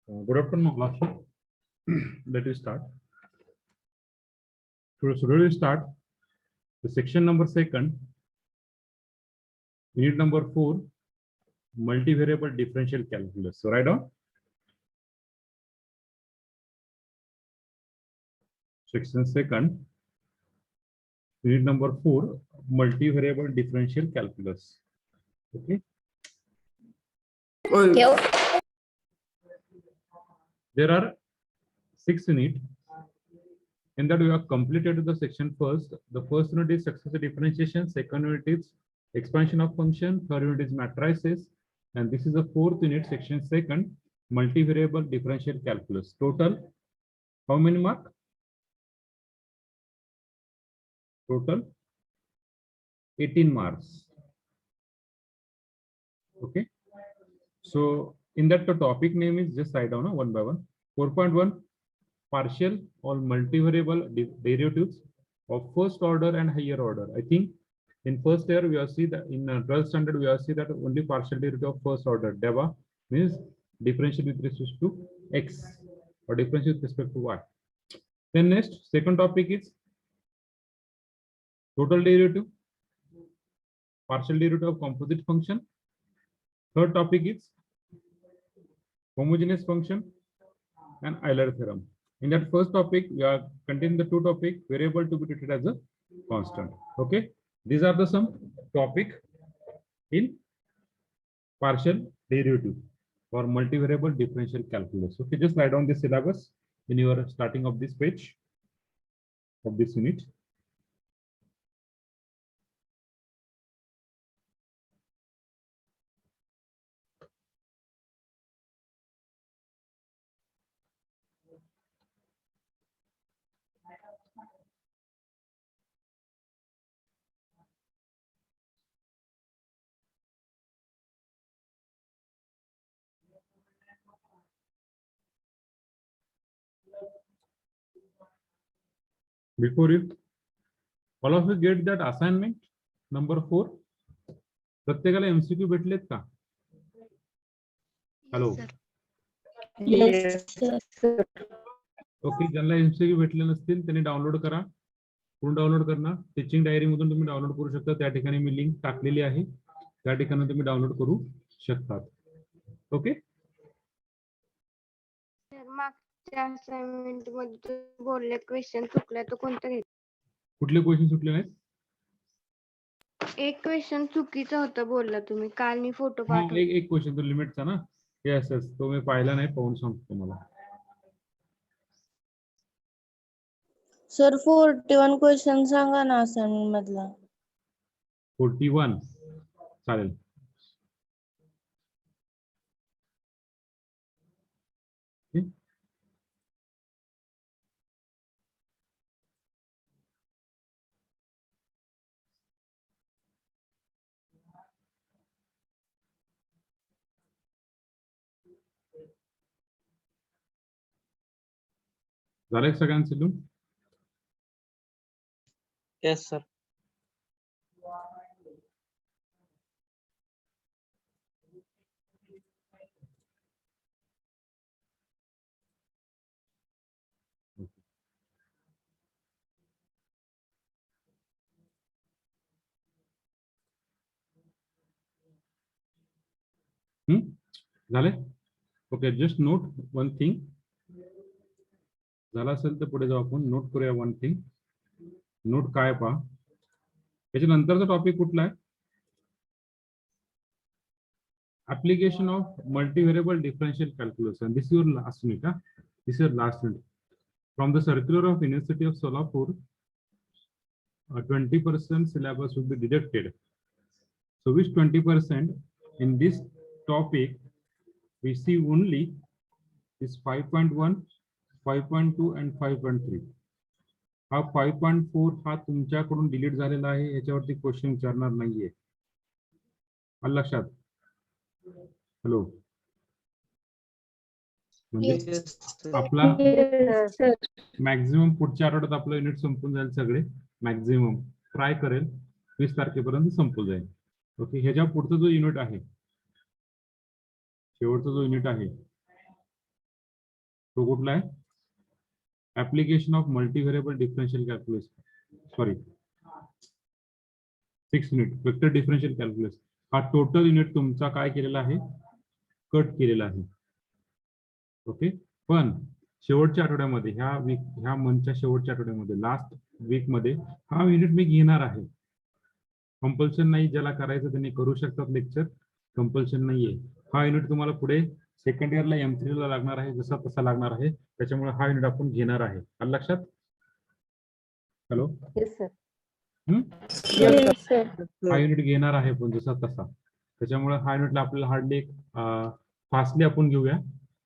Good afternoon, all of you. Let us start. So we start the section number second, unit number 4, multivariable differential calculus. So write down section second, unit number 4, multivariable differential calculus. Okay. There are 6 units. In that we have completed the section first. The first unit is successive differentiation, second unit is expansion of function, third unit is matrices, and this is the fourth unit, section second, multivariable differential calculus. Total, how many mark? Total 18 marks. Okay. So in that the topic name is just write down one by one. 4.1, partial or multivariable derivatives of first order and higher order. I think in first year we have seen that in 12th standard we have seen that only partial derivative of first order DEVA means differential with respect to x or differential with respect to y. Then next second topic is total derivative, partial derivative of composite function. Third topic is homogeneous function and Euler theorem. In that first topic, we are continuing the two topic variable to be treated as a constant. Okay, these are the some topic in partial derivative for multivariable differential calculus. Okay, just write down the syllabus in your starting of this page of this unit. Before you, all of you get that assignment number 4. प्रत्येकाला MCQ भेटलेत का? Hello. Okay, ज्यांना MCQ भेटले नसतील त्यांनी download करा. पूर्ण download करणार. टीचिंग डायरी मधून तुम्ही डाउनलोड करू शकता. त्या ठिकाणी मी लिंक टाकलेली आहे. त्या ठिकाणी तुम्ही डाउनलोड करू शकतात. ओके. मागच्या असाइनमेंट मध्ये बोलले क्वेश्चन चुकले तर कोणतं घ्यायचं? कुठले क्वेश्चन सुटले नाहीत? एक क्वेश्चन चुकीचं होतं बोलला तुम्ही काल. मी फोटो पाठवला. एक क्वेश्चन तो लिमिटचा ना. यस यस, तो मी पाहिला नाही, पाहून सांगतो तुम्हाला. सर 41 क्वेश्चन सांगा ना असाइनमेंट मधला. 41 चालेल. झालं एक सगळ्यांचं लिहून? Yes sir. झाले? Okay, just note one thing. झाला असेल तर पुढे जाऊ आपण. नोट करूया वन थिंग. नोट काय पहा. त्याच्यानंतरचा टॉपिक कुठला आहे? application of multivariable differential calculus, and this is your last unit. This is your last unit from the circular of University of Solapur. 20% syllabus will be deducted. So which 20%? In this topic we see only is 5.1, 5.2 and 5.3. हा 5.4 हा तुमच्याकडून delete झालेला आहे. याच्यावरती question विचारणार नाहीये. आलं लक्षात? हॅलो. म्हणजे आपला मॅक्झिमम पुढच्या आठवड्यात आपलं युनिट संपून जाईल. सगळे मॅक्झिमम ट्राय करेल 20 तारखेपर्यंत संपून जाईल. ओके, ह्याच्या पुढचा जो युनिट आहे, शेवटचा जो युनिट आहे तो कुठला आहे? Application of multivariable differential calculus, sorry 6 unit vector differential calculus. हा टोटल युनिट तुमचा काय केलेला आहे? कट केलेला आहे. ओके, पण शेवटच्या आठवड्यामध्ये ह्या मंथच्या शेवटच्या आठवड्यामध्ये लास्ट वीक मध्ये हा युनिट मी घेणार आहे. कंपल्शन नाही, ज्याला करायचं त्यांनी करू शकतात लेक्चर, कंपल्शन नाहीये. हा युनिट तुम्हाला पुढे सेकंड इयरला M3 ला लागणार आहे, जसा तसा लागणार आहे. त्याच्यामुळे हा युनिट आपण घेणार आहे. आलं लक्षात? Hello, yes sir. Yes, sir. हा युनिट घेणार आहे पण जसा तसा. त्याच्यामुळे हा युनिटला आपल्याला हार्डली फास्टली आपण घेऊया.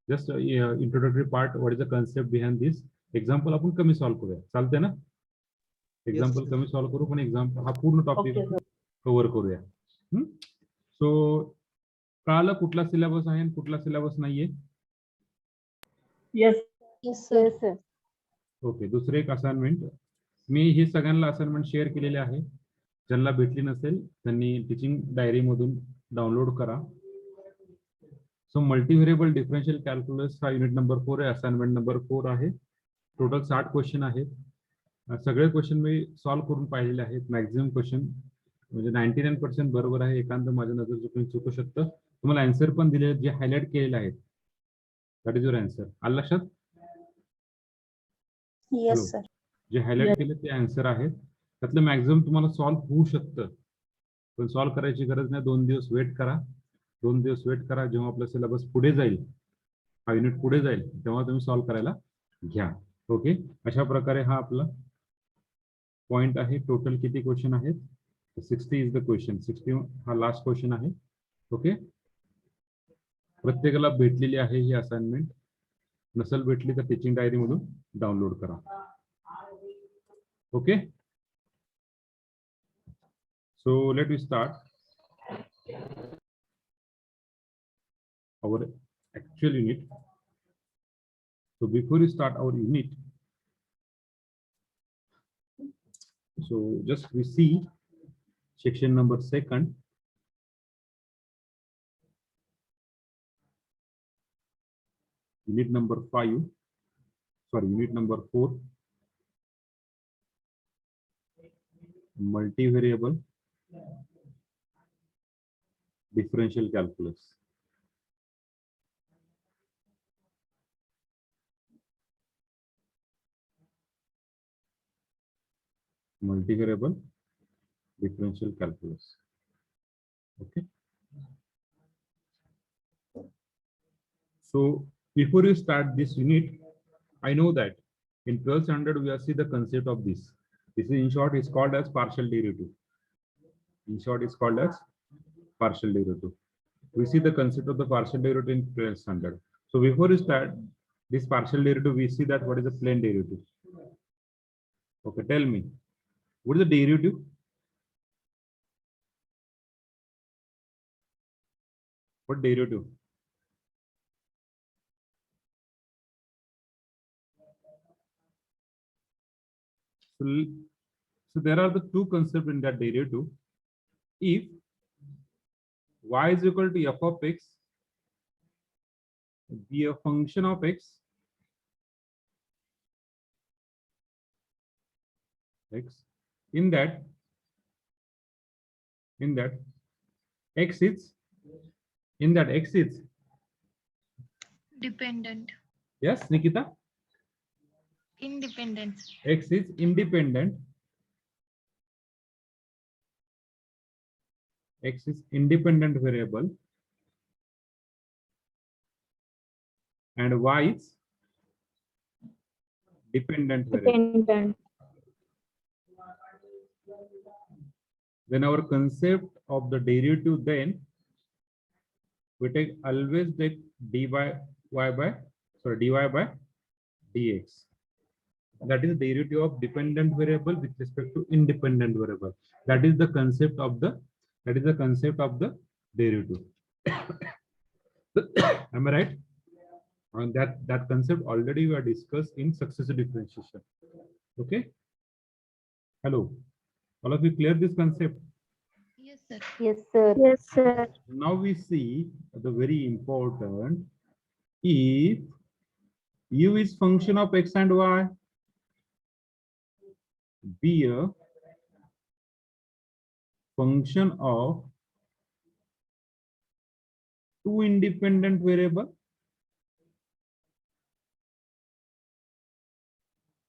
Just introductory part, what is the concept behind this. Example आपण कमी सॉल्व्ह करूया, चालते ना? एक्झाम्पल कमी सॉल्व्ह करू, पण एक्झाम्पल हा पूर्ण टॉपिक Okay, sir. कव्हर करूया. सो कळालं कुठला सिलेबस आहे आणि कुठला सिलेबस नाहीये? Yes Yes, sir. Yes sir. Okay, दुसरे एक असाइनमेंट मी हे सगळ्यांना असाइनमेंट शेअर केलेले आहे. ज्यांना भेटली नसेल त्यांनी टीचिंग डायरी मधून डाउनलोड करा. सो मल्टीव्हेरिएबल डिफरन्शियल कॅल्क्युलस हा युनिट नंबर 4 आहे, असाइनमेंट नंबर 4 आहे. टोटल 60 क्वेश्चन आहेत. सगळे क्वेश्चन मी सॉल्व्ह करून पाहिलेले आहेत. मॅक्झिमम क्वेश्चन म्हणजे 99% बरोबर आहे. एखादं माझ्या नजर चुकून चुकू शकतं. तुम्हाला आन्सर पण दिले जे हायलाइट केलेले आहेत. That is your answer. आलं लक्षात? Yes, sir. जे हायलाइट केले ते आन्सर आहेत. त्यातलं मॅक्झिमम तुम्हाला सॉल्व्ह होऊ शकतं, पण सॉल्व्ह करायची गरज नाही. 2 दिवस वेट करा. 2 दिवस वेट करा. जेव्हा आपला सिलेबस पुढे जाईल, हा युनिट पुढे जाईल, तेव्हा तुम्ही सॉल्व्ह करायला घ्या. ओके, अशा प्रकारे हा आपला पॉइंट आहे. टोटल किती क्वेश्चन आहेत? 60 इज द क्वेश्चन. 60 हा लास्ट क्वेश्चन आहे. ओके, प्रत्येकाला भेटलेली आहे ही असाइनमेंट. नसेल भेटली तर टीचिंग डायरी मधून डाउनलोड करा. Okay, so let me start our actual unit. So before we start our unit, so just we see section number 2, unit number 5, sorry, unit number 4, multivariable differential calculus. Multivariable differential calculus. Okay. So before you start this unit, I know that in 12th standard we have seen the concept of this. This is in short is called as partial derivative. In short is called as partial derivative. We see the concept of the partial derivative in 12th standard. So before you start this partial derivative, we see that what is the plane derivative. Okay, tell me, what is the derivative? What derivative? So there are the two concepts in that derivative. If y is equal to f of x be a function of x, in that x is Dependent. yes Nikita, Independent. x is independent, x is independent variable and y is dependent variable. Dependent. Then our concept of the derivative, then we take always take dy by dx. That is the derivative of dependent variable with respect to independent variable. That is the concept of the derivative. Am I right? And that concept already we are discussed in successive differentiation. Okay. Hello. All of you clear this concept? Yes, sir. Yes sir. Yes, sir. Now we see the very important, if U is function of x and y. Be a function of two independent variable.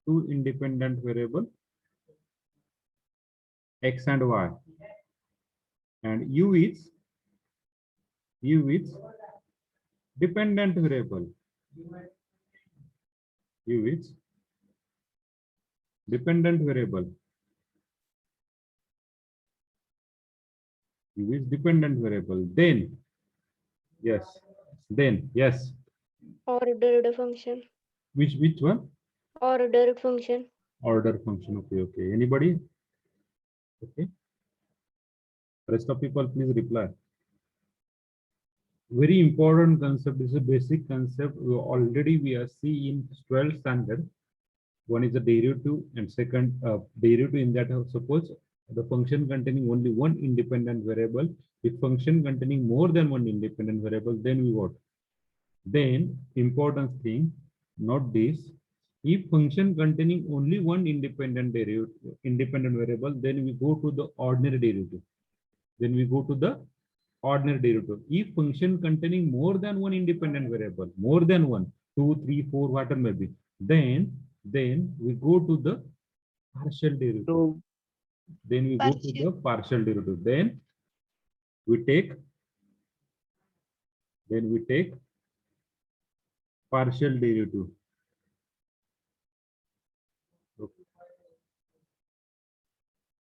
Two independent variable x and y, and u is dependent variable. U is dependent variable. U is dependent variable. Then yes. Ordered function. Which one? Ordered function. Order function. Okay. Anybody? Okay. Rest of people, please reply. Very important concept. This is a basic concept. We are seeing in 12th standard. One is the derivative, and second derivative in that. Suppose the function containing only one independent variable. If function containing more than one independent variable, then we what? Then important thing, not this. If function containing only one independent variable, then we go to the ordinary derivative. If function containing more than one independent variable, more than one, 2, 3, 4, whatever may be, then we go to the partial derivative. So Then we go to the partial derivative. Then we take partial derivative.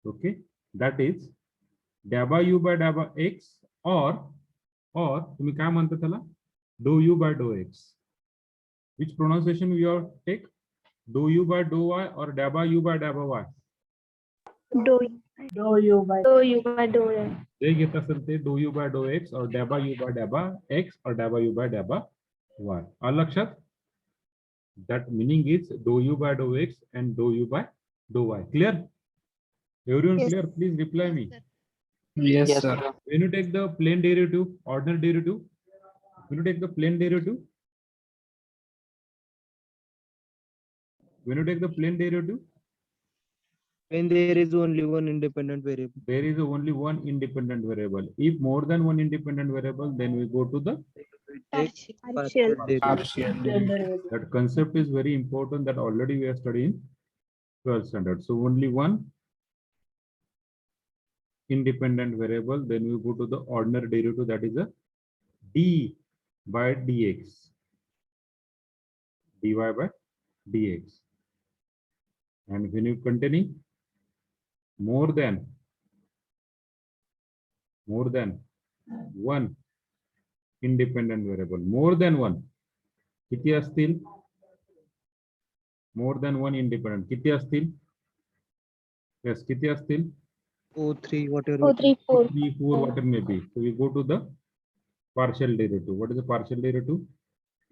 Okay, that is dabba u by dabba x or तुम्ही काय म्हणता त्याला dou u by dou x. Which pronunciation we are take? Dou u by dou y or dabba u by dabba y. Do you by do you? जे घेत असेल ते dou u by dou x or dabba u by dabba x or dabba u by dabba y. आलं लक्षात? That meaning is dou u by dou x and dou u by dou y. Clear? Everyone Yes. clear? Please reply me. yes, sir. When you take the plane derivative, ordinary derivative, when you take the plane derivative, when there is only one independent variable. there is only one independent variable. If more than one independent variable, then we go to the, Take Partial. derivative. that concept is very important, that already we are studying 12th standard. So only one independent variable, then we go to the ordinary derivative, that is a d by dx. dy by dx. And when you containing more than one independent variable, more than one, किती असतील? More than one independent, किती असतील? Yes, किती असतील? 2, 3, whatever. 2, 3, 4. 3, 4, whatever may be. So we go to the partial derivative. What is the partial derivative?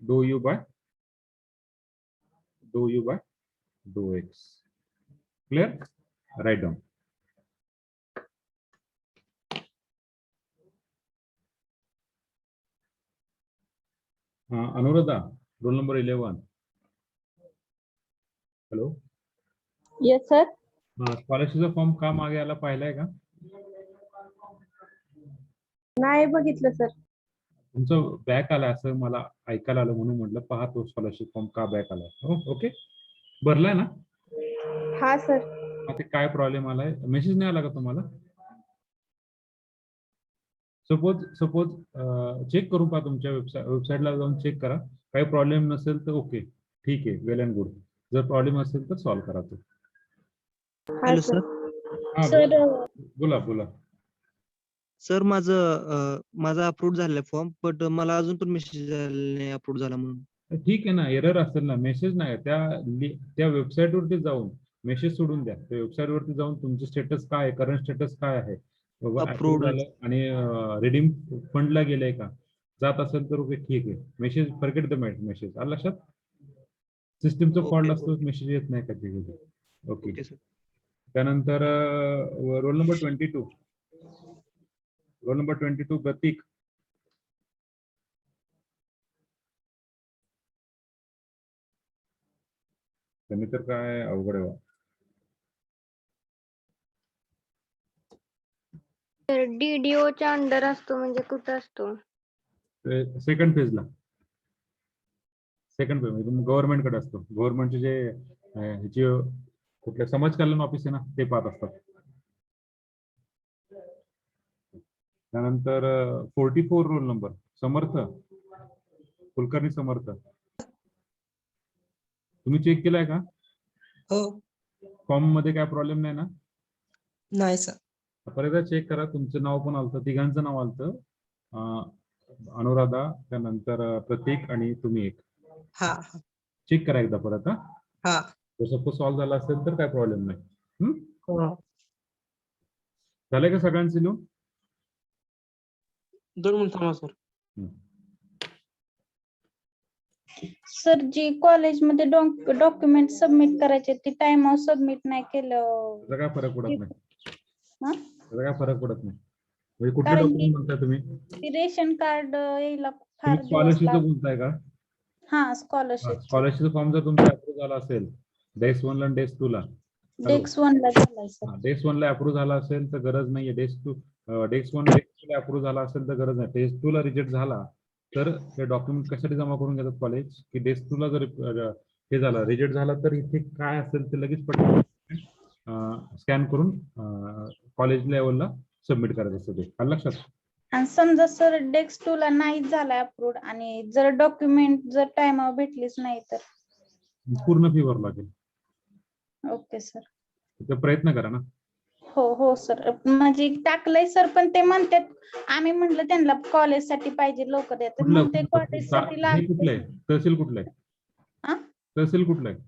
Dou u by dou x. Clear? Write down. Anuradha, roll number 11. Hello. Yes, sir. स्कॉलरशिपचा form का मागे आला पाहिलाय का? नाही बघितलं sir. तुमचं back आला असं मला ऐकायला आलं, म्हणून म्हटलं पहा तो स्कॉलरशिप फॉर्म का बॅक आला. ओके, भरलाय ना? हा सर. ते काय प्रॉब्लेम आलाय? मेसेज नाही आला का तुम्हाला? सपोज चेक करून पहा, तुमच्या वेबसाईटला जाऊन चेक करा. काही प्रॉब्लेम नसेल तर ओके, ठीक आहे, वेल अँड गुड. जर प्रॉब्लेम असेल तर सॉल्व्ह करा तो. Hello sir. हा, सर बोला. सर माझा अप्रूव्ह झालेला फॉर्म, बट मला अजून पण मेसेज नाही अप्रूव्ह झाला म्हणून. ठीक आहे ना, एरर असेल ना, मेसेज नाही. त्या वेबसाईट वरती जाऊन मेसेज सोडून द्या. त्या वेबसाईट वरती जाऊन तुमचे स्टेटस काय आहे, करंट स्टेटस काय आहे, Approved झालं आणि रिडीम फंडला गेलंय का, जात असेल तर ओके, ठीक आहे. Message forget the message. आलं लक्षात? सिस्टीमचा फॉल्ट असतो, मेसेज येत नाही कधी कधी. ओके. त्यानंतर रोल नंबर 22. रोल नंबर 22 प्रतीक. त्यांनी तर काय अवघड आहे बा. तर DDO च्या अंडर असतो म्हणजे कुठं असतो? सेकंड फेजला. सेकंड फेज म्हणजे गव्हर्नमेंटकडे असतो. गव्हर्नमेंटचे जे ह्याची कुठल्या समाज कल्याण ऑफिस आहे ना ते पाहत असतात. त्यानंतर 44 रोल नंबर समर्थ कुलकर्णी समर्थ. तुम्ही चेक केलाय का? हो. फॉर्म मध्ये काय प्रॉब्लेम नाही ना? नाही सर. परत एकदा चेक करा. तुमचं नाव पण आलतं, तिघांचं नाव आलतं. अनुराधा, त्यानंतर प्रतीक आणि तुम्ही एक. हा चेक करा एकदा परत. हा. सपोज सॉल्व्ह झाला असेल तर काय प्रॉब्लेम नाही. हो. झालंय का सगळ्यांचे लिहून? 2 मिनिट थांबा सर. सर जी कॉलेजमध्ये डॉक्युमेंट सबमिट करायचे ते टाइमवर सबमिट नाही केलं. त्याचा काय फरक पडत नाही. हा? त्याचा काय फरक पडत नाही. म्हणजे कुठले कारण डॉक्युमेंट म्हणताय तुम्ही? ते रेशन कार्ड यायला फार तुम्ही दिवस स्कॉलरशिपचं बोलताय का? हा स्कॉलरशिप स्कॉलरशिपचा फॉर्म जर तुमचा अप्रूव्ह झाला असेल डेस्क 1 ला आणि डेस्क 2 ला, डेक्स 1 ला झालाय सर. डेस्क 1 ला अप्रूव्ह झाला असेल तर गरज नाहीये. डेस्क 1 डेस्क 2 ला अप्रूव्ह झाला असेल तर गरज नाही. डेस्क 2 ला रिजेक्ट झाला तर ते डॉक्युमेंट कशासाठी जमा करून घेतात कॉलेज की डेस्क 2 ला जर हे झालं रिजेक्ट झाला तर इथे काय असेल ते लगेच पटकन स्कॅन करून कॉलेज लेवलला सबमिट करायचं असतं ते. आलं लक्षात? आणि समजा सर डेक्स 2 ला नाही झालाय अप्रूव्ड आणि जर डॉक्युमेंट जर टाइमवर भेटलीच नाही तर? पूर्ण फी भरावं लागेल. Okay sir. तर प्रयत्न करा ना. हो सर. म्हणजे टाकलंय सर पण ते म्हणतात आम्ही म्हटलं त्यांना कॉलेजसाठी पाहिजे लवकर द्या तर मग ते कॉलेजसाठी हे कुठलं आहे? तहसील कुठलं आहे? हा? तहसील कुठलं आहे?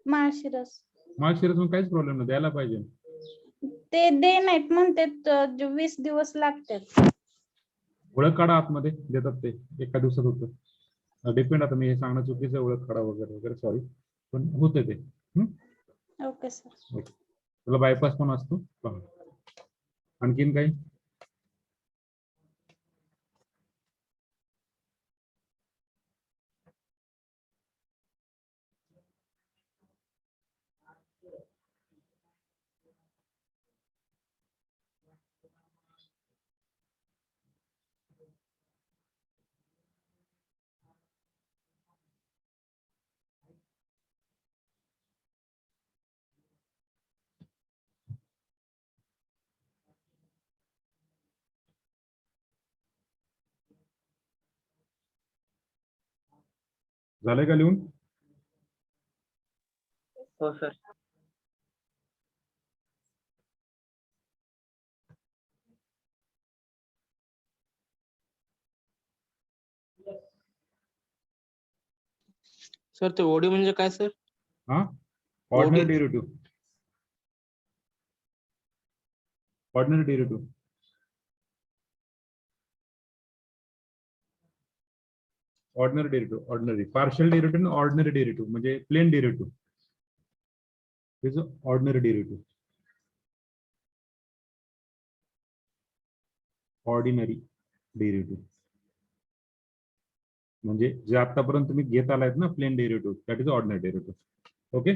माळशिरस. माळशिरस मग काहीच प्रॉब्लेम नाही, द्यायला पाहिजे. ते दे नाहीत म्हणतात 20 दिवस लागतात. ओळख काढा आतमध्ये देतात ते एका दिवसात होतं. डिपेंड. आता मी हे सांगणं चुकीचं आहे, ओळख काढा वगैरे वगैरे सॉरी पण होते ते. Okay sir. त्याला बायपास पण असतो. पहा. आणखीन काही? झालंय का लिहून? हो सर. सर ते ओडी म्हणजे काय सर? हा, ordinary derivative. Ordinary derivative. Ordinary derivative. Ordinary partial derivative आणि ऑर्डिनरी डेरिव्हेटिव्ह म्हणजे plain derivative. Is ordinary derivative. Ordinary derivative म्हणजे जे आतापर्यंत तुम्ही घेत आलायत ना plain derivative that is ordinary derivative. Okay.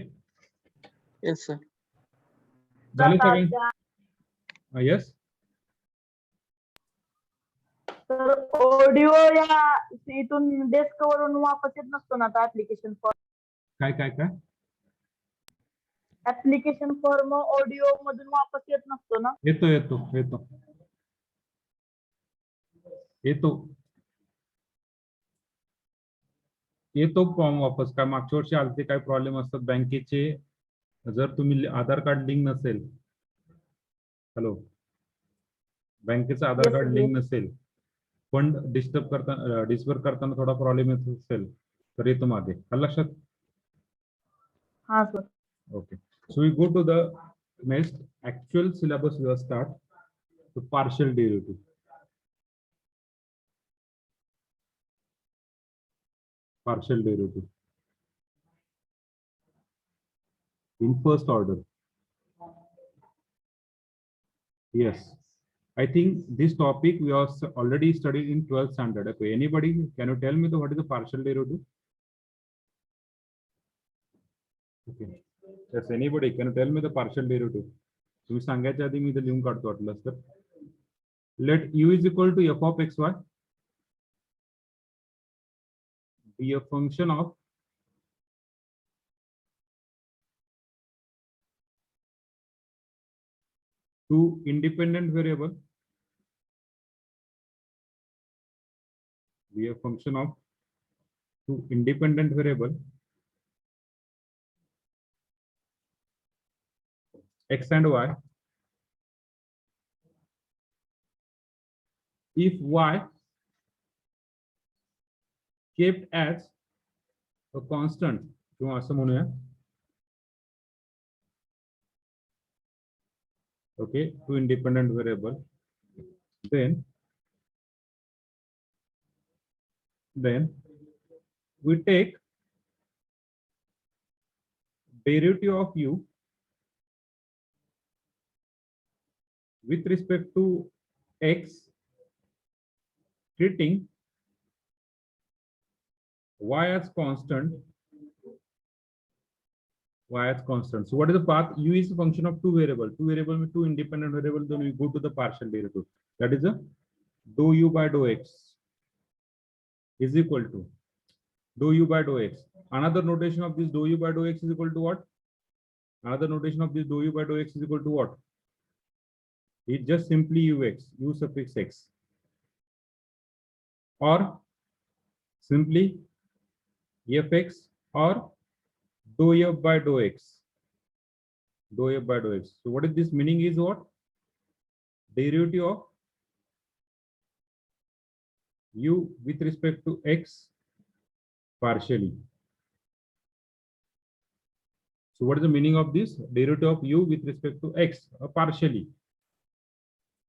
Yes sir. झाले सगळे? येस. तर ऑडिओ या इथून डेस्क वरून वापस येत नसतो ना आता ऍप्लिकेशन फॉर्म. काय ऍप्लिकेशन फॉर्म ऑडिओ मधून वापस येत नसतो ना? येतो येतो येतो येतो येतो फॉर्म वापस. काय मागच्या वर्षी आलते काय प्रॉब्लेम असतात बँकेचे. जर तुम्ही आधार कार्ड लिंक नसेल, हॅलो, बँकेचं आधार कार्ड लिंक नसेल, फंड डिस्पर्स करताना थोडा प्रॉब्लेम येत असेल तर येतो मागे. आलं लक्षात? हा sir. Okay, so we go to the next actual syllabus. We will start the partial derivative. Partial derivative in first order. Yes, I think this topic we have already studied in 12th standard. Okay, anybody can you tell me what is the partial derivative? Okay. Yes, anybody can tell me the partial derivative. तुम्ही सांगायच्या आधी मी इथे लिहून काढतो वाटलंस तर. Let u is equal to f of xy be a function of two independent variable, be a function of two independent variable x and y. If y kept as a constant, किंवा असं म्हणूया, okay, two independent variable, then we take derivative of u with respect to x, treating y as constant. So what is the path? U is a function of two variable with two independent variable. Then we go to the partial derivative. That is a dou u by dou x is equal to dou u by dou x. Another notation of this dou u by dou x is equal to what? Another notation of this dou u by dou x is equal to what? It's just simply ux, u suffix x, or simply fx, or dou f by dou x. Dou f by dou x. So what is this meaning is what? Derivative of u with respect to x partially. So what is the meaning of this? Derivative of u with respect to x partially.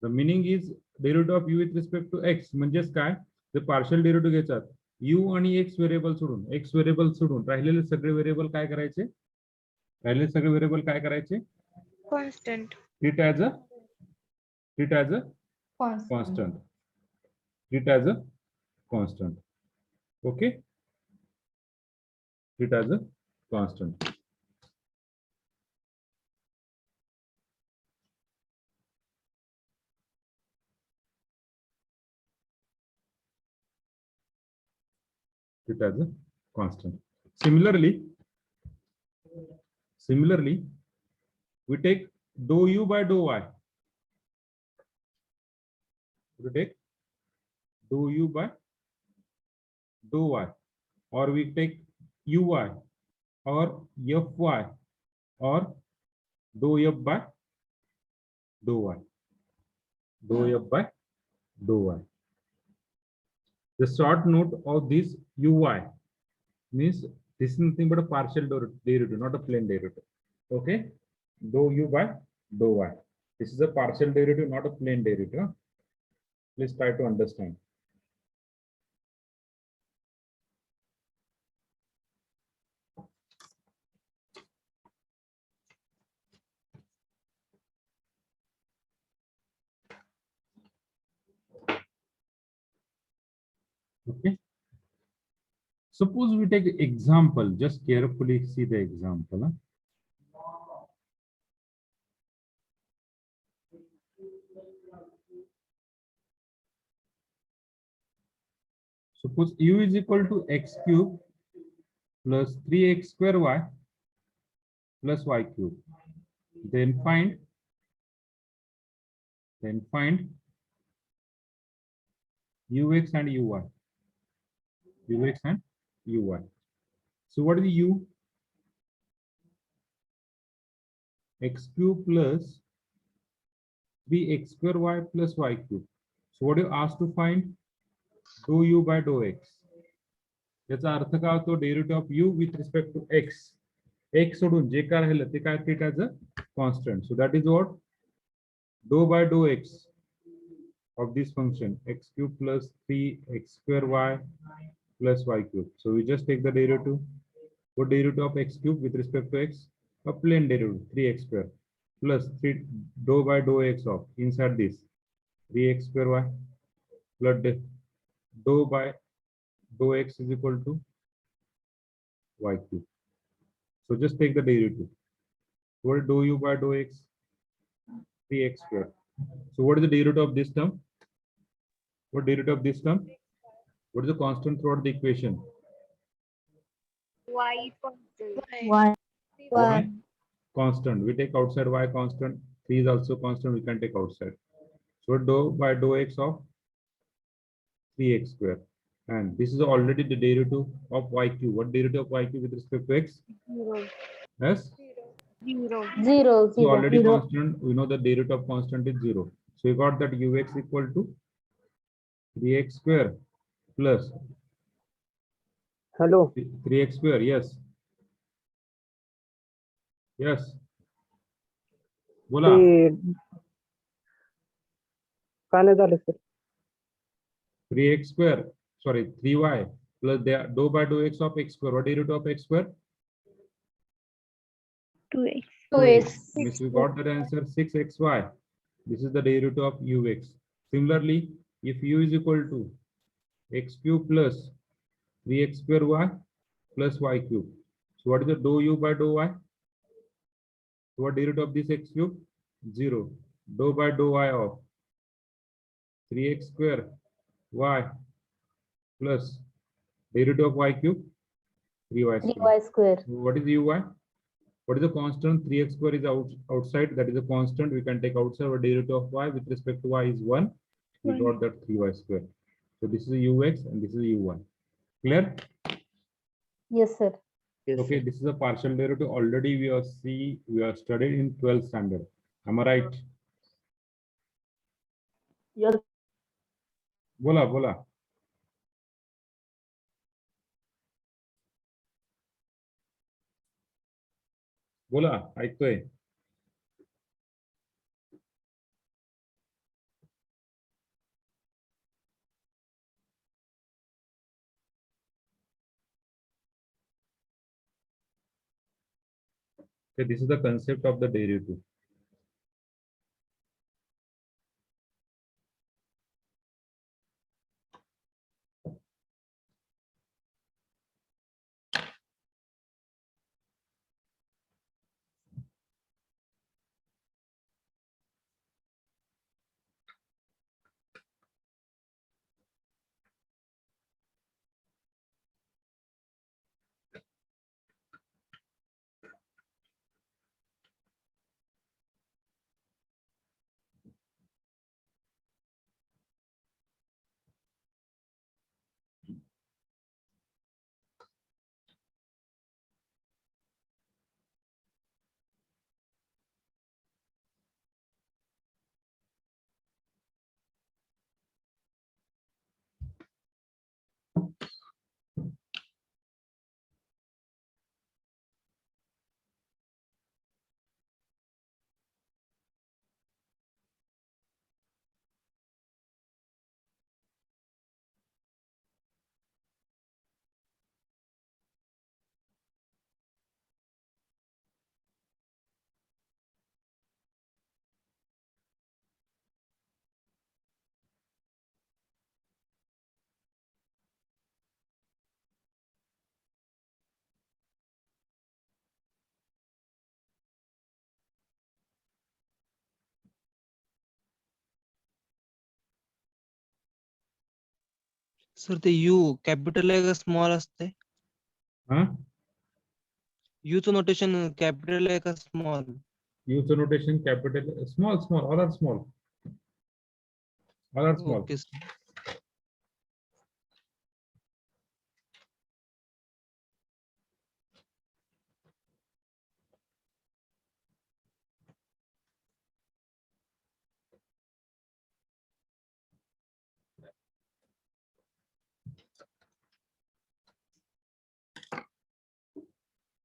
The meaning is derivative of u with respect to x म्हणजेच काय? The partial derivative घ्यायचा u आणि x variable सोडून राहिलेले सगळे variable काय करायचे? Constant. Treat as a constant. Treat as a constant. Okay. Treat as a constant. Treat as a constant. Similarly, we take dou u by dou y. We take dou u by dou y, or we take uy, or fy, or dou f by dou y. Dou f by dou y. The short note of this uy means this is nothing but a partial derivative, not a plain derivative. Okay, dou u by dou y. This is a partial derivative, not a plain derivative. Please try to understand. Okay. Suppose we take example, just carefully see the example. Suppose u is equal to x cube plus 3x square y plus y cube. Then find ux and uy. Ux and uy. So what is the u? X cube plus 3x square y plus y cube. So what you asked to find? Dou u by dou x. याचा अर्थ काय होतो? Derivative of u with respect to x. x सोडून जे काय राहिलं ते काय treat as a constant. So that is what dou by dou x of this function x cube plus 3x square y plus y cube. So we just take the derivative. What derivative of x cube with respect to x? A plain derivative 3x square plus 3 dou by dou x of inside this 3x square y plus dou by dou x is equal to y cube. So just take the derivative. What dou u by dou x? 3x square. So what is the derivative of this term? What derivative of this term? What is the constant throughout the equation? Y constant. Why? Y constant. We take outside y constant. 3 is also constant. We can take outside. So dou by dou x of 3x square. And this is already the derivative of y cube. What derivative of y cube with respect to x? 0. Yes. 0. So already constant. We know the derivative of constant is 0. So we got that ux equal to 3x square plus Hello. 3x square. Yes. Yes. बोला. काय नाही झालं sir 3x square. Sorry, 3y plus the dou by dou x of x square. What derivative of x square? 2x. 2x. Means we got that answer 6xy. This is the derivative of ux. Similarly, if u is equal to x cube plus 3x square y plus y cube. So what is the dou u by dou y? So what derivative of this x cube? 0. Dou by dou y of 3x square y plus derivative of y cube 3y square. square. So what is uy? What is the constant? 3x square is outside. That is a constant. We can take outside. Our derivative of y with respect to y is 1. We got that 3y square. So this is ux and this is u1. Clear? Yes, sir. Okay, this is a partial derivative. Already we are studied in 12th standard. Am I right? Yes. बोला बोला. बोला ऐकतोय. Okay, this is the concept of the derivative. Sir ते you capital आहे का small असते? Huh? यूचं notation capital आहे का small? Use the notation capital small, all are small. All are small. Okay sir.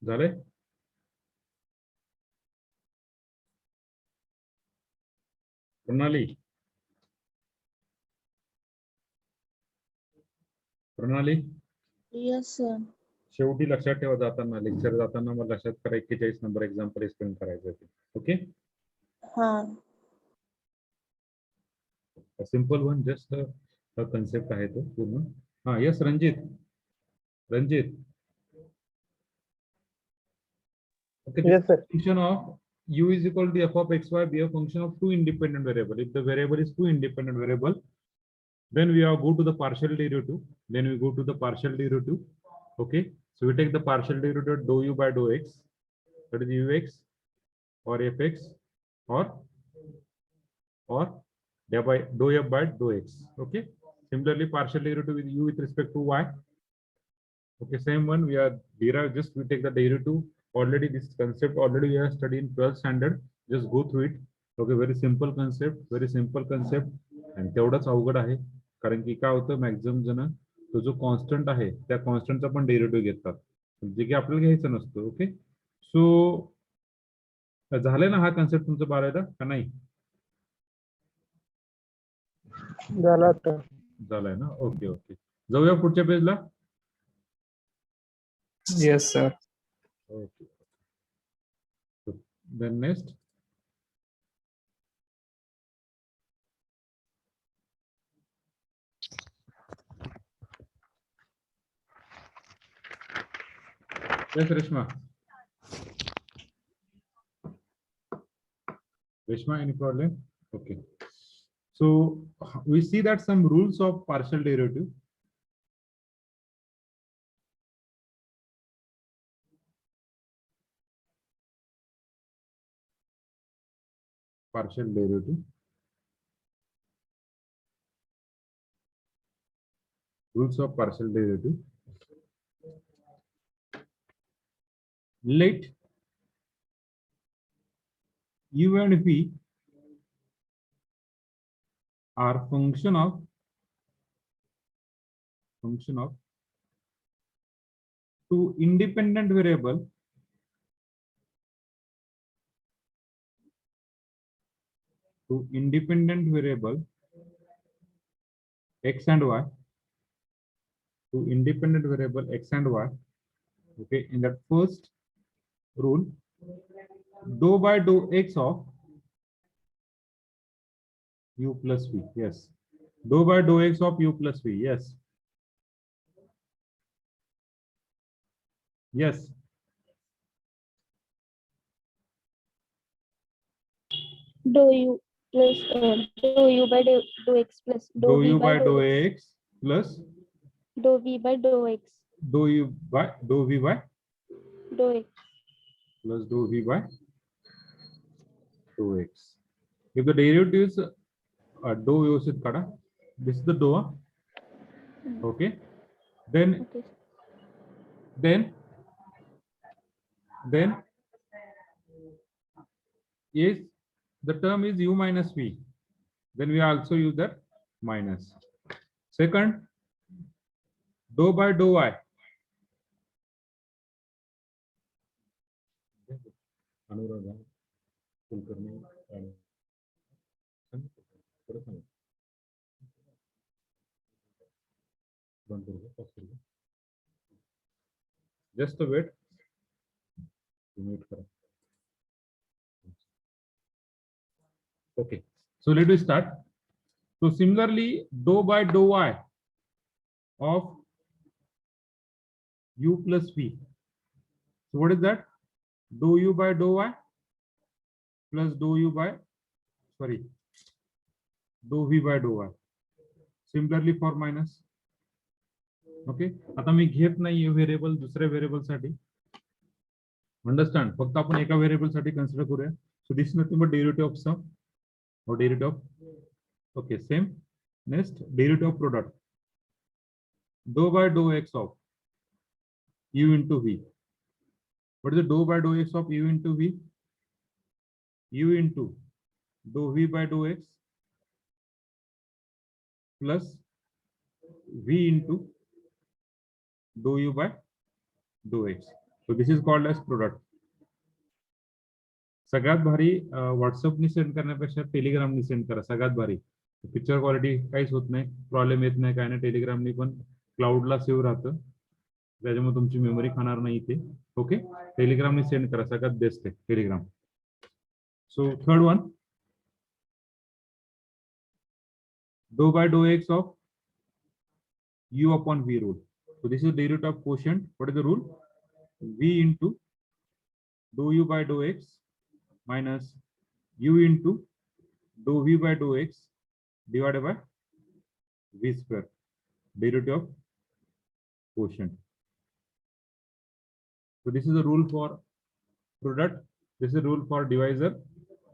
झाले? प्रणाली प्रणाली Yes, sir. शेवटी लक्षात ठेवा जाताना लेक्चर जाताना मग लक्षात करा 41 नंबर एक्झाम्पल एक्सप्लेन करायचं ते. Okay simple one just concept आहे तो पूर्ण. हा yes Ranjit Okay, Yes, this sir. function of u is equal to f of xy be a function of two independent variable. If the variable is two independent variable, then we have go to the partial derivative. Then we go to the partial derivative. Okay, so we take the partial derivative dou u by dou x, that is ux or fx or dou f by dou x. Okay, similarly partial derivative with u with respect to y. Okay, same one we are derived, just we take the derivative. Already this concept already we have studied in 12th standard. Just go through it. Okay, very simple concept, and तेवढंच अवघड आहे. कारण की काय होतं maximum जण तो जो कॉन्स्टंट आहे त्या कॉन्स्टंटचा पण डेरिव्हेटिव्ह घेतात, जे की आपल्याला घ्यायचं नसतं. ओके, सो झालंय ना हा कन्सेप्ट तुमचा 12वीला का नाही? झाला आता. झालाय ना. ओके ओके, जाऊया पुढच्या पेजला. Yes, sir. Okay. Then next. Yes, Reshma. Reshma, any problem? Okay. So we see that some rules of partial derivative. Partial derivative. Rules of partial derivative. Let u and v are function of two independent variable x and y, to independent variable x and y. Okay, in that first rule, dou by dou x of u plus v. Yes, dou by dou x of u plus v. Yes, yes, dou u plus dou u by dou x plus dou v u by dou x, x plus dou v by dou x, dou u by dou v by dou x. plus dou v by dou x. If the derivative is dou yosit kada, this is the dou. Okay, then Okay. then is the term is u minus v, then we also use that minus. Second, dou by dou y. Anuradha, Kulkarni, just a wait. Okay, so let us start. So similarly, dou by dou y of u plus v. So what is that? Dou u by dou y plus dou u by, sorry, dou v by dou y. Similarly for minus. Okay, आता मी घेत नाही variable दुसऱ्या variable साठी. Understand, फक्त आपण एका variable साठी consider करूया. So this nothing but derivative of sum or derivative of, okay, same. Next, derivative of product, dou by dou x of u into v. What is the dou by dou x of u into v? U into dou v by dou x plus v into dou u by dou x. So this is called as product. सगळ्यात भारी व्हॉट्सअपनी send करण्यापेक्षा टेलिग्रामनी send करा, सगळ्यात भारी. Picture quality काहीच होत नाही, problem येत नाही, काय नाही. टेलिग्रामनी पण क्लाउडला सेव्ह राहतं, त्याच्यामुळे तुमची मेमरी खाणार नाही इथे. ओके, टेलिग्रामनी सेंड करा, सगळ्यात बेस्ट आहे Telegram. So third one, dou by dou x of u upon v rule. So this is derivative of quotient. What is the rule? V into dou u by dou x minus u into dou v by dou x divided by v square, derivative of quotient. So this is a rule for product. This is a rule for divisor.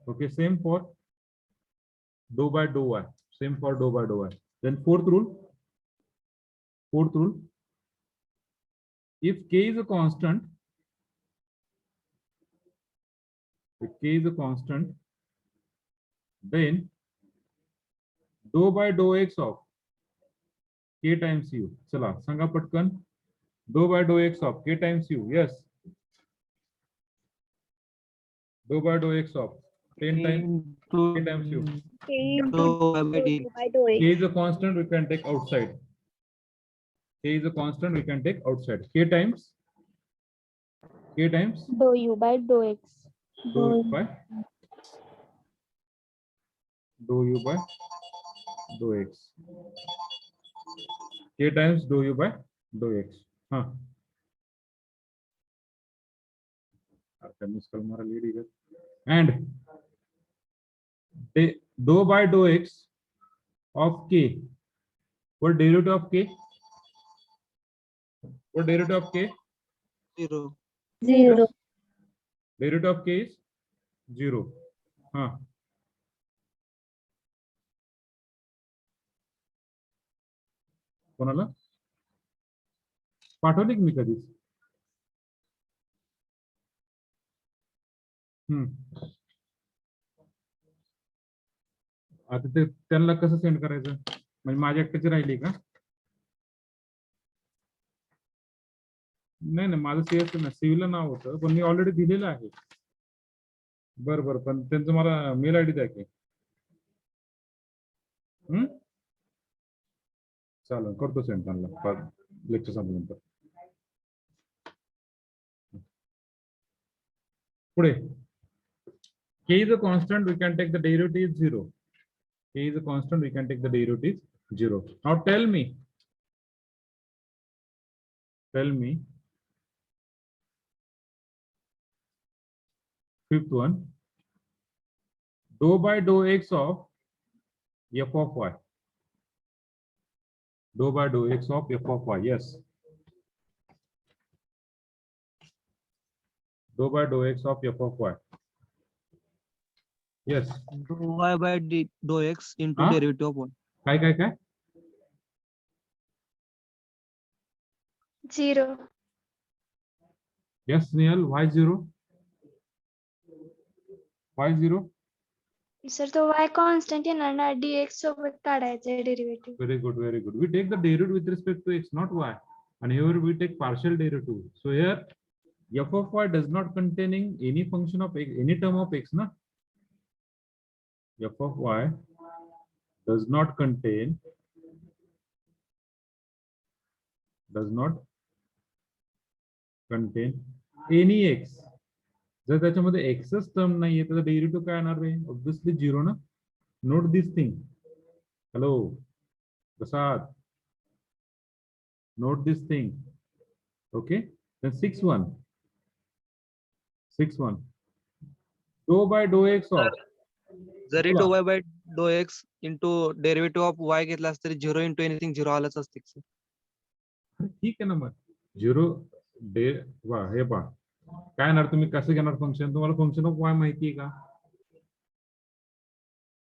Okay, same for dou by dou y. Same for dou by dou y. Then fourth rule. If k is a constant, then dou by dou x of k times u. चला सांगा पटकन. Dou by dou x of k times u. Yes. Dou by dou x of 10 times k times u. dou y by d. K is a constant, we can take outside. K is a constant, we can take outside. K times dou u by dou x. dou u by dou x. K times dou u by dou x. हाँ. And dou by dou x of k. What derivative of k? What derivative of k? 0. 0. Derivative of k is 0. हाँ. कोणाला पाठवले की मी कधीच? आता ते त्यांना कसं सेंड करायचं? म्हणजे माझ्या एकट्याची राहिली का? नाही नाही, माझं सीएस ना, सिव्हिलला नाव होतं, पण मी ऑलरेडी दिलेलं आहे. बरं बरं, पण त्यांचं मला मेल आयडी द्या की. चालेल, करतो सेंड त्यांना लेक्चर संपल्यानंतर. पुढे k is a constant, we can take the derivative 0. K is a constant, we can take the derivative 0. Now tell me fifth one, dou by dou x of f of y. Dou by dou x of f of y. Yes. Dou by dou x of f of y. Yes. Dou y by dou x into Huh? derivative of 1. काय? 0. Yes, Nehal, why 0? Why 0? Sir तो y constant येणार ना, dx सोबत काढायचं derivative. Very good, very good. We take the derivative with respect to x, not y. And here we take partial derivative. So here f of y does not containing any function of x, any term of x, na? F of y does not contain any x. जर त्याच्यामध्ये एक्सच term नाहीये तर derivative काय येणार आहे? Obviously 0 ना. Note this thing. Hello Prasad, note this thing. Okay, then 6-1 dou by dou x of जरी बोला. dou y by dou x into derivative of y घेतलास तरी 0 into anything 0 आलंच असते. ठीक आहे ना, मग 0 डे वा हे पा काय येणार, तुम्ही कसं घेणार फंक्शन? तुम्हाला फंक्शन ऑफ वाय माहिती आहे का?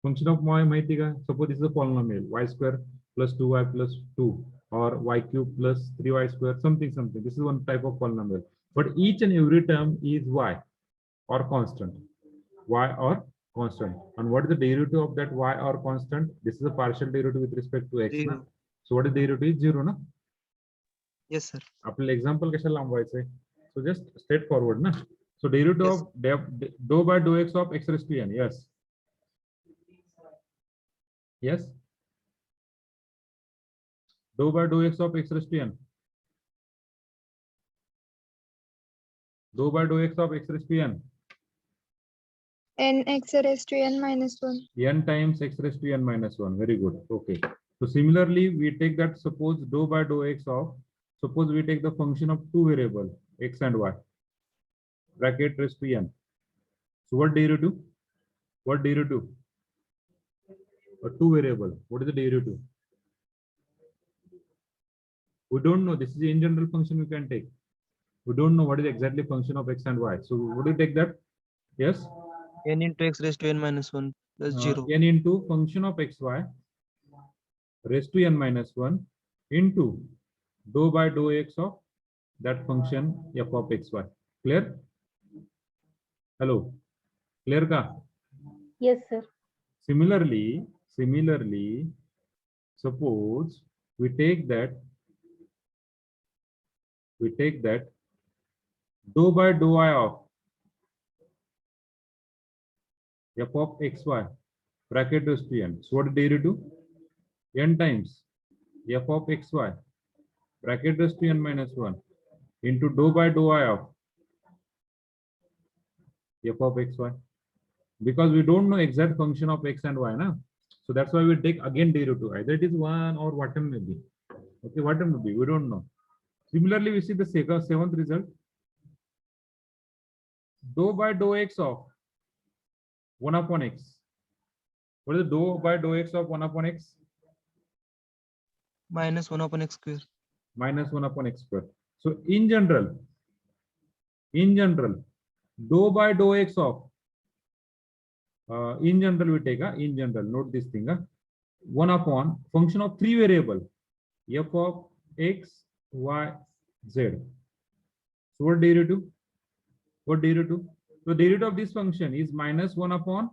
फंक्शन ऑफ वाय माहिती का? Suppose this is a polynomial y² plus 2y plus 2 or y³ plus 3y square, something. This is one type of polynomial, but each and every term is y or constant. And what is the derivative of that y or constant? This is a partial derivative with respect to x. Na? So what is the derivative? 0 na? Yes sir. आपल्याला example कशाला लांबवायचंय? So just straightforward na. So derivative Yes. of dou by dou x of x raised to n. Yes. Dou by dou x of x raised to n. Dou by dou x of x raised to n. n x raised to n minus 1. N times x raised to n minus 1. Very good. Okay. So similarly, we take that, suppose dou by dou x of, suppose we take the function of two variable x and y. bracket raised to n. So what derivative? What derivative? A two variable. What is the derivative? We don't know. This is the in general function we can take. We don't know what is exactly function of x and y. So would you take that? Yes. n into x raised to n minus 1 plus 0. N into function of xy raised to n minus 1 into dou by dou x of that function f of xy. Clear? Hello. Clear ka? Yes, sir. Similarly, suppose we take that dou by dou I of f of xy bracket raised to n. So what derivative? N times f of xy bracket raised to n minus 1 into dou by dou I of f of xy. Because we don't know exact function of x and y, na? So that's why we take again derivative. Either it is 1 or whatever may be. Okay, whatever may be, we don't know. Similarly, we see the seventh result. Dou by dou x of 1 upon x. What is the dou by dou x of 1 upon x? Minus 1 upon x square. Minus 1 upon x square. So in general, dou by dou x of in general we take in general, note this thing 1 upon function of three variable f of x, y, z. So what derivative? What derivative? So derivative of this function is minus 1 upon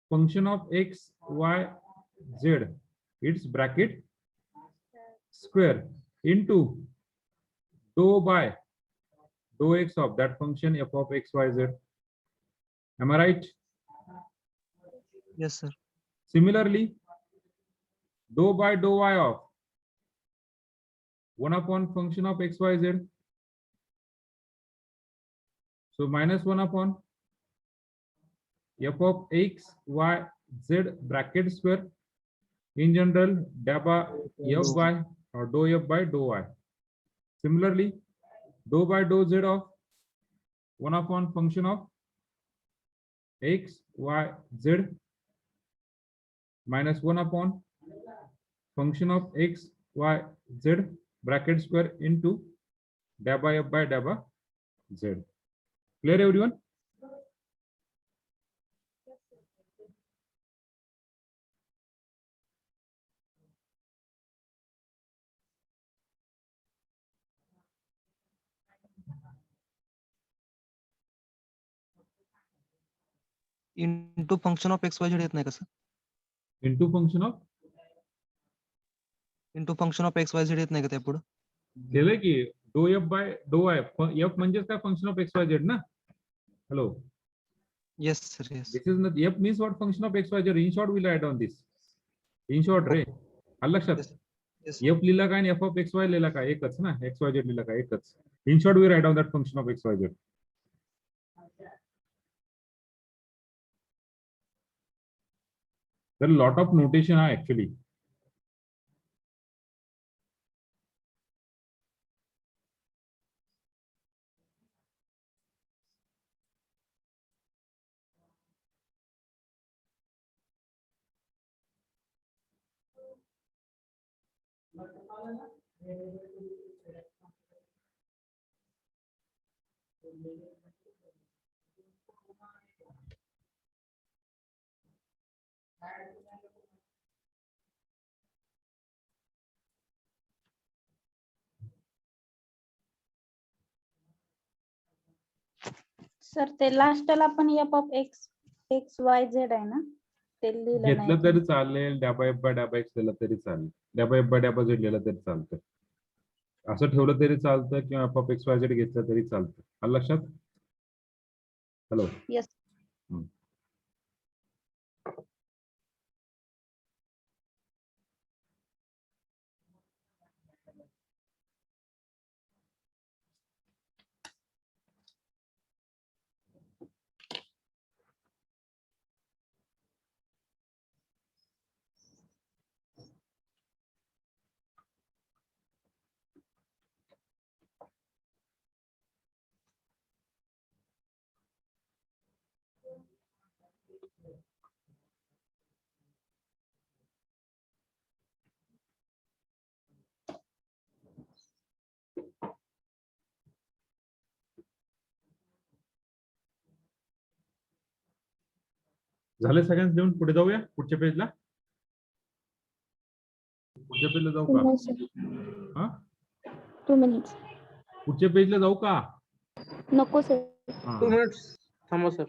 function of x, y, z. Its bracket square into dou by dou x of that function f of x, y, z. Am I right? Yes, sir. Similarly, dou by dou y of 1 upon function of x, y, z. So minus 1 upon f of x, y, z bracket square. In general, dabba f by or dou f by dou y. Similarly, dou by dou z of 1 upon function of x, y, z minus 1 upon function of x, y, z bracket square into dabba f by dabba z. Clear, everyone? Into function of x y z येत नाही का sir? Into function of Into function of x y z येत नाही का त्या पुढे? केलंय की dou f by dou y. f म्हणजेच काय function of x, y, z ना? Hello. Yes, sir. Yes. This is not f means what function of x, y, z. In short, we'll add on this. In short, रे. आलं लक्षात? Yes. Yes. f लिहिला काय आणि f of x, y लिहिला काय एकच ना? x, y, z लिहिला काय एकच. In short, we write down that function of x, y, z. There are a lot of notation actually. Sir ते लास्टला पण f of x, x, y, z आहे ना? ते लिहिलं घेतलं नाही. तरी चालेल, डॅबा एफ बाय डॅबा एक्स लिहिलं तरी चालेल, डॅबा एफ बाय डॅबा झेड लिहिलं तरी चालतं, असं ठेवलं तरी चालतं किंवा F of x Y Z घेतलं तरी चालतं. आलं लक्षात? हॅलो. Yes. झाले सगळ्यांना लिहून पुढे जाऊया पुढच्या पेजला. पुढच्या पेजला जाऊ का? हा, 2 minutes. पुढच्या पेजला जाऊ का? नको सर. हा, 2 minutes थांबा सर.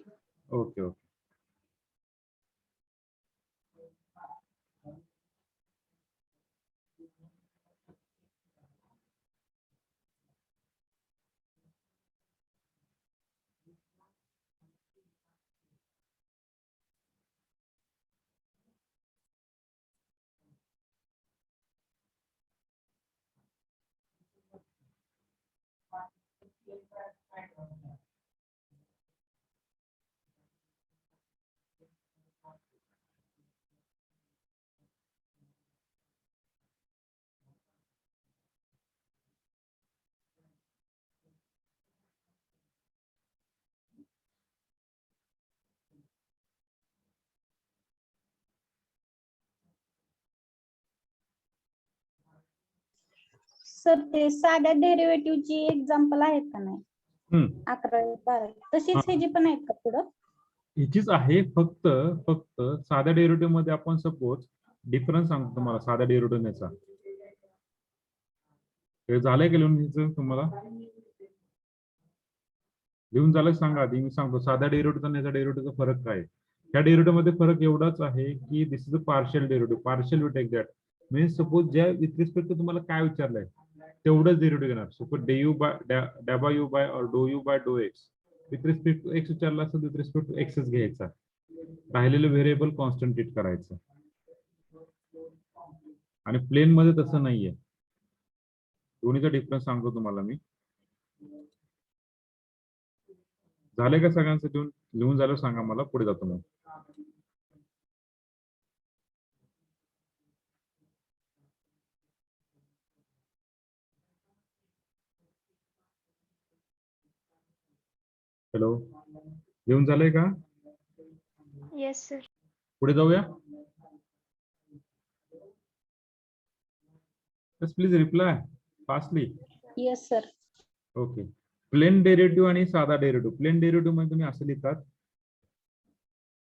Okay okay. सर ते साध्या डेरिव्हेटिव्हची एक्झाम्पल आहेत का नाही? हम्म. 11 12 तशीच ह्याची पण आहेत का पुढं? हिचीच आहे, फक्त फक्त साध्या डेरिव्हेटिव्ह मध्ये आपण सपोज डिफरन्स सांगतो तुम्हाला साध्या डेरिव्हेटिव्हचा. हे झालंय का लिहून हिचं तुम्हाला? लिहून झालं सांगा आधी, मी सांगतो साध्या डेरिव्हेटिव्ह आणि याचा डेरिव्हेटिव्हचा फरक काय आहे. त्या डेरिव्हेटिव्ह मध्ये फरक एवढाच आहे की this is a partial derivative. Partial we take that means suppose ज्या विथ रिस्पेक्ट टू तुम्हाला काय विचारलंय तेवढंच डेरिव्हेटिव्ह घेणार. Suppose du by u by और du u by du x with respect to x विचारला असेल विथ रिस्पेक्ट टू एक्सच घ्यायचा. राहिलेलं व्हेरिएबल कॉन्स्टंट ट्रीट करायचं. आणि प्लेन मध्ये तसं नाहीये. दोन्हीचा डिफरन्स सांगतो तुम्हाला मी. झाले का सगळ्यांचं लिहून झालं सांगा मला, पुढे जातो मग. हॅलो, लिहून झालंय का? Yes sir. पुढे जाऊया. Please reply fastly. Yes sir. Okay. Plain derivative आणि साधा डेरिव्हेटिव्ह. प्लेन डेरिव्हेटिव्ह मध्ये तुम्ही असं लिहितात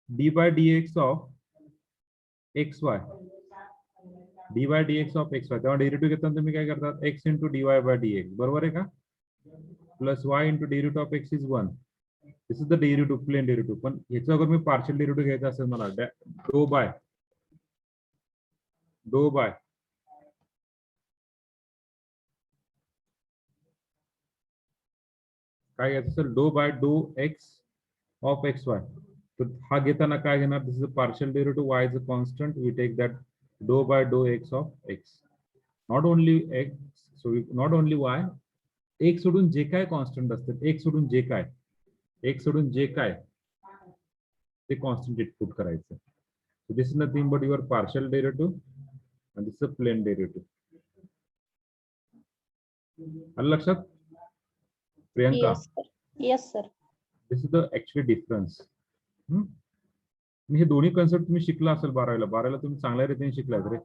d by d x of x y. D by d x of x y. तेव्हा डेरिव्हेटिव्ह घेताना तुम्ही काय करतात? X into d y by d x. बरोबर आहे का? Plus y into derivative of x is 1. This is the derivative, plain derivative. पण ह्याचं अगर मी पार्शियल डेरिव्हेटिव्ह घ्यायचा असेल मला डो बाय काय घ्यायचं असेल do by do x of x y. तर हा घेताना काय घेणार? This is a partial derivative. Y is a constant. We take that do by do x of x. Not only x, so not only y. एक सोडून जे काय constant असतात, एक सोडून जे काय ते कॉन्स्टंट पुट करायचं. This is nothing but your partial derivative and this is a plane derivative. आलं लक्षात Priyanka? Yes sir. Yes sir. This is the actually difference. हे दोन्ही कन्सेप्ट तुम्ही शिकला असेल 12वीला तुम्ही चांगल्या रीतीने शिकलात रे.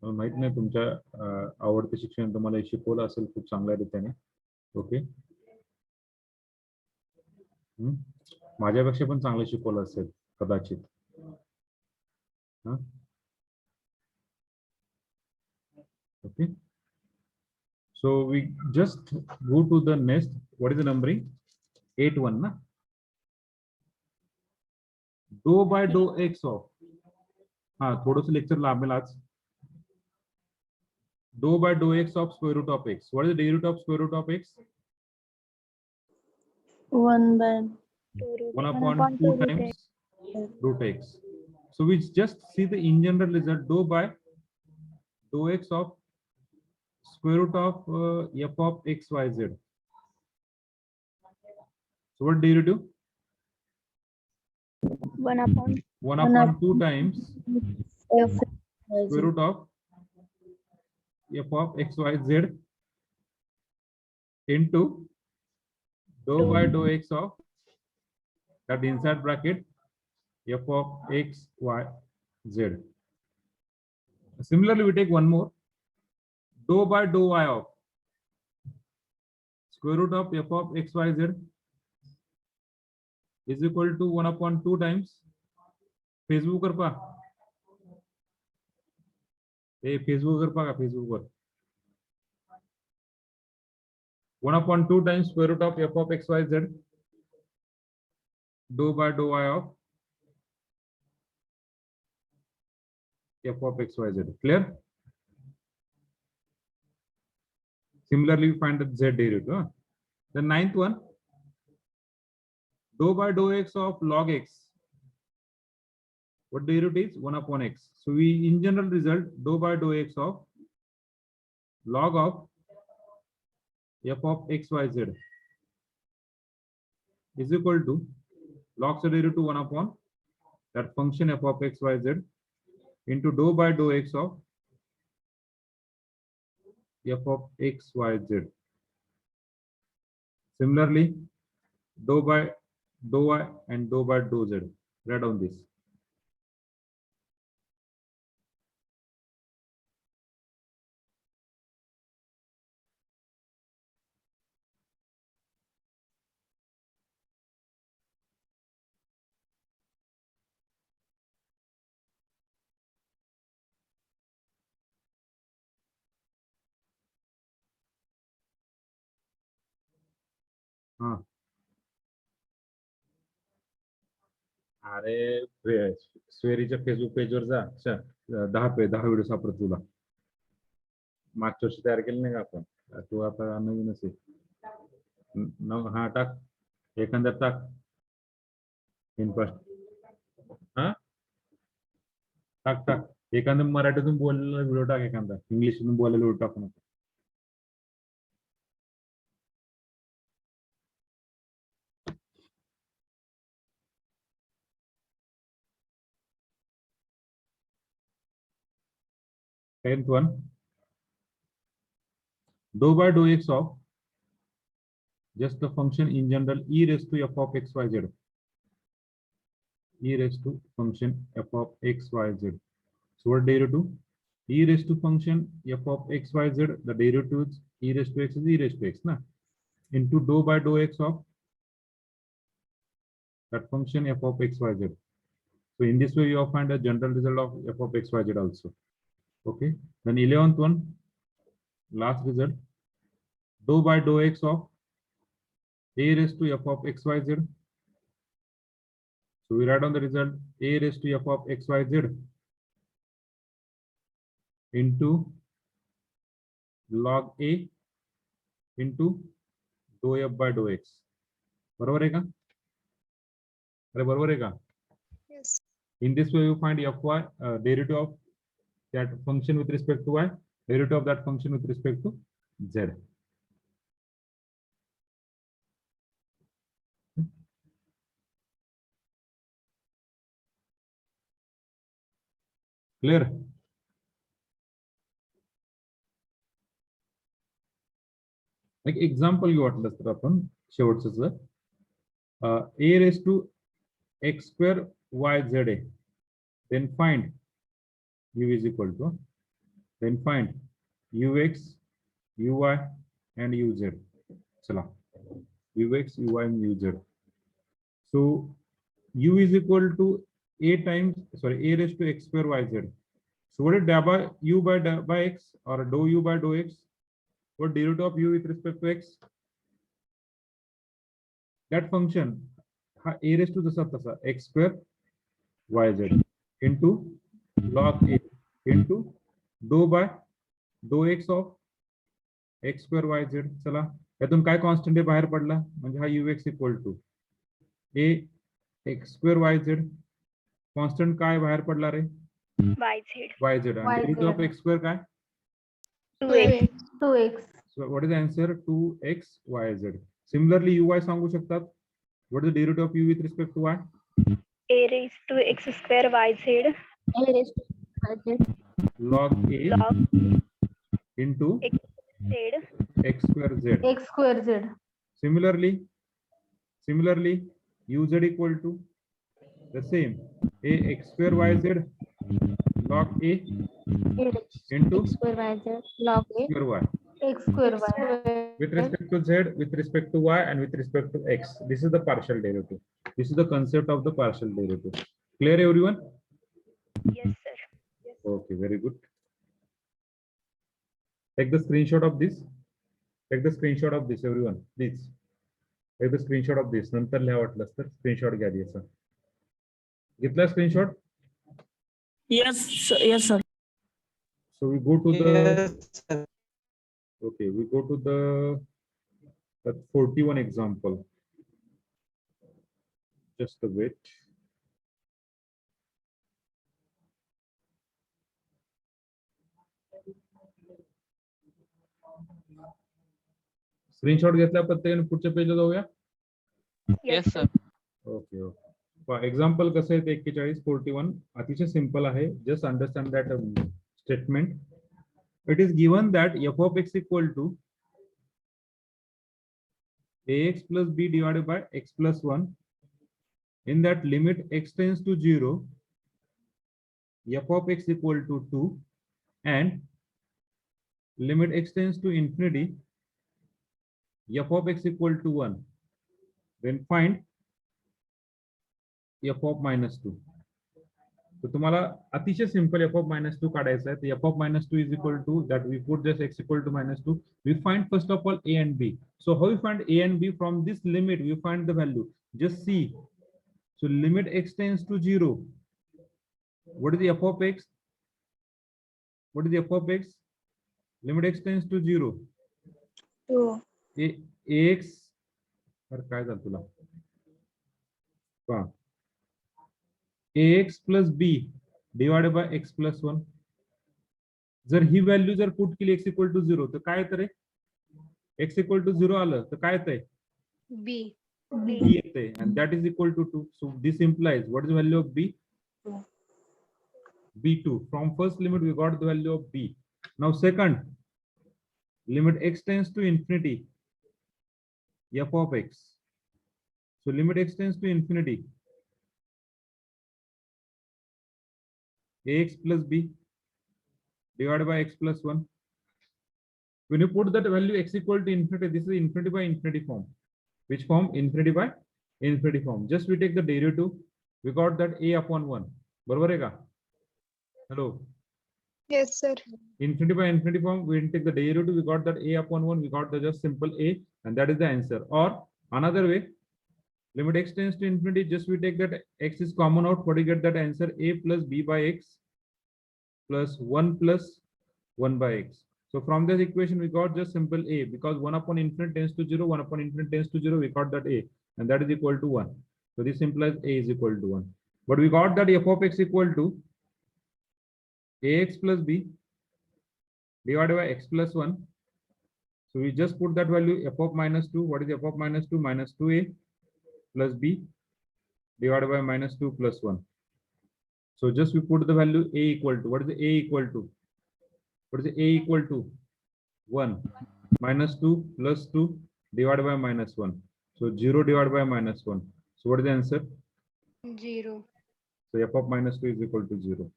माहित नाही तुमच्या आवडते शिक्षण तुम्हाला शिकवलं असेल खूप चांगल्या रीतीने. ओके. माझ्यापेक्षा पण चांगलं शिकवलं असेल कदाचित. Okay, so we just go to the next. What is the numbering? 8-1 na. Dou by dou x of. थोडंसं लेक्चर लांबेल आज. Dou by dou x of square root of x. What is the derivative of square root of x? 1 by 1 upon 2 times root x. So we just see the in general result. Dou by dou x of square root of f of x y z. So what derivative? 1 upon 1 upon 2 times f square root of f of x y z into dou by dou x of that inside bracket f of x, y, z. Similarly, we take one more. Dou by dou y of square root of f of x, y, z is equal to 1 upon 2 times Facebook करपा Facebook करपा का Facebook were 1 upon 2 times square root of f of x, y, z dou by dou y of f of x, y, z. Clear? Similarly, we find the z derivative. The ninth one, dou by dou x of log x. What derivative is 1 upon x. So we in general result dou by dou x of log of f of x, y, z is equal to log z derivative 1 upon that function f of x, y, z into dou by dou x of f of x, y, z. Similarly, dou by dou y and dou by dou z. Write down this. हाँ अरे स्वेरीच्या Facebook पेजवर जा 10 video सापडत तुला मागच्या वर्षी तयार केले नाही का आपण तू आता नवीनच आहे हा टाक एखाद्यात टाक हा टाक एखाद्या मराठीतून बोललेला व्हिडिओ टाक एखादा इंग्लिशमधून बोललेला व्हिडिओ टाकू नको Tenth one, dou by dou x of just the function in general e raised to f of x, y, z. E raised to function f of x, y, z. So what derivative? E raised to function f of x, y, z. The derivative is e raised to x is e raised to x, na? Into dou by dou x of that function f of x, y, z. So in this way, you find a general result of f of x, y, z also. Okay. Then 11th one, last result, dou by dou x of a raised to f of x, y, z. So we write down the result a raised to f of x, y, z into log a into dou f by dou x. बरोबर आहे का? अरे बरोबर आहे का? Yes. In this way, you find fy derivative of that function with respect to y, derivative of that function with respect to z. Clear? Like example घेऊ वाटलं तर आपण शेवटचं a raised to x square y z a, then find u is equal to, then find ux, uy and uz. चला ux, uy and uz. So u is equal to a raised to x square y z. So what is dou by u by x or dou u by dou x? What derivative of u with respect to x? That function a raised to जसा तसा x square y z into log a into dou by dou x of x square y z. चला यातून काय constant आहे बाहेर पडला म्हणजे हा ux equal to a x square y z. Constant काय बाहेर पडला रे y z आणि डेरिव्हेटिव्ह ऑफ x square काय 2x. So what is the answer? 2x y z. Similarly uy सांगू शकतात. What is the derivative of u with respect to y? a raised to x square yz A raised to y z. Log a log into z x square z. x square z. Similarly uz equal to The same. A x square y z log a A raised to into x square y z log a square y. x square y. With respect to z, with respect to y, and with respect to x. This is the partial derivative. This is the concept of the partial derivative. Clear, everyone? Yes, sir. Okay, very good. Take the screenshot of this. Take the screenshot of this, everyone, please. Take the screenshot of this. नंतर लिहा वाटलंस तर screenshot घ्या याचा. घेतला screenshot? Yes, yes, sir. So we go to the. Yes, sir. Okay, we go to the 41 example. Just a bit. Screenshot घेतल्या प्रत्येकाने पुढच्या पेजला जाऊया. Yes, sir. Okay okay. Example कसं आहे ते 41 अतिशय सिंपल आहे. Just understand that statement. It is given that f of x equal to ax plus b divided by x plus 1. In that limit x tends to 0, f of x equal to 2, and limit x tends to infinity, f of x equal to 1. Then find f of minus 2. So तुम्हाला अतिशय simple f of minus 2 काढायचा आहे. f of minus 2 is equal to that we put just x equal to minus 2. We find first of all a and b. So how we find a and b? From this limit we find the value. Just see. So limit x tends to 0. What is the f of x? What is the f of x? Limit x tends to 0. 2. ax अरे काय झालं तुला? पहा. ax plus b divided by x plus 1. जर ही value जर put केली x equal to 0 तर काय येतं रे? x equal to 0 आलं तर काय येतंय? B. b येते and that is equal to 2. So this implies what is the value of b? 2. b2. From first limit we got the value of b. Now second limit x tends to infinity, f of x. So limit x tends to infinity, ax plus b divided by x plus 1. When you put that value x equal to infinity, this is infinity by infinity form. Which form? Infinity by infinity form. Just we take the derivative, we got that a upon 1. बरोबर आहे का? Hello. Yes, sir. Infinity by infinity form, we take the derivative, we got that a upon 1, we got the just simple a, and that is the answer. Or another way, limit x tends to infinity, just we take that x is common out, what do you get that answer? A plus b by x plus 1 plus 1 by x. So from this equation we got just simple a, because 1 upon infinity tends to 0, 1 upon infinity tends to 0, we got that a, and that is equal to 1. So this implies a is equal to 1. But we got that f of x equal to ax plus b divided by x plus 1. So we just put that value f of minus 2. What is f of minus 2? Minus 2a plus b divided by minus 2 plus 1. So just we put the value a equal to, what is the a equal to? What is the a equal to? 1 minus 2 plus 2 divided by minus 1. So 0 divided by minus 1. So what is the answer? 0. So f of minus 2 is equal to 0.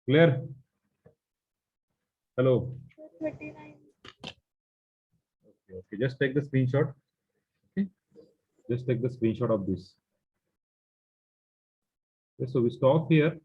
Clear? Hello. Okay, okay. Just take the screenshot. Okay. Just take the screenshot of this. Okay, so we stop here.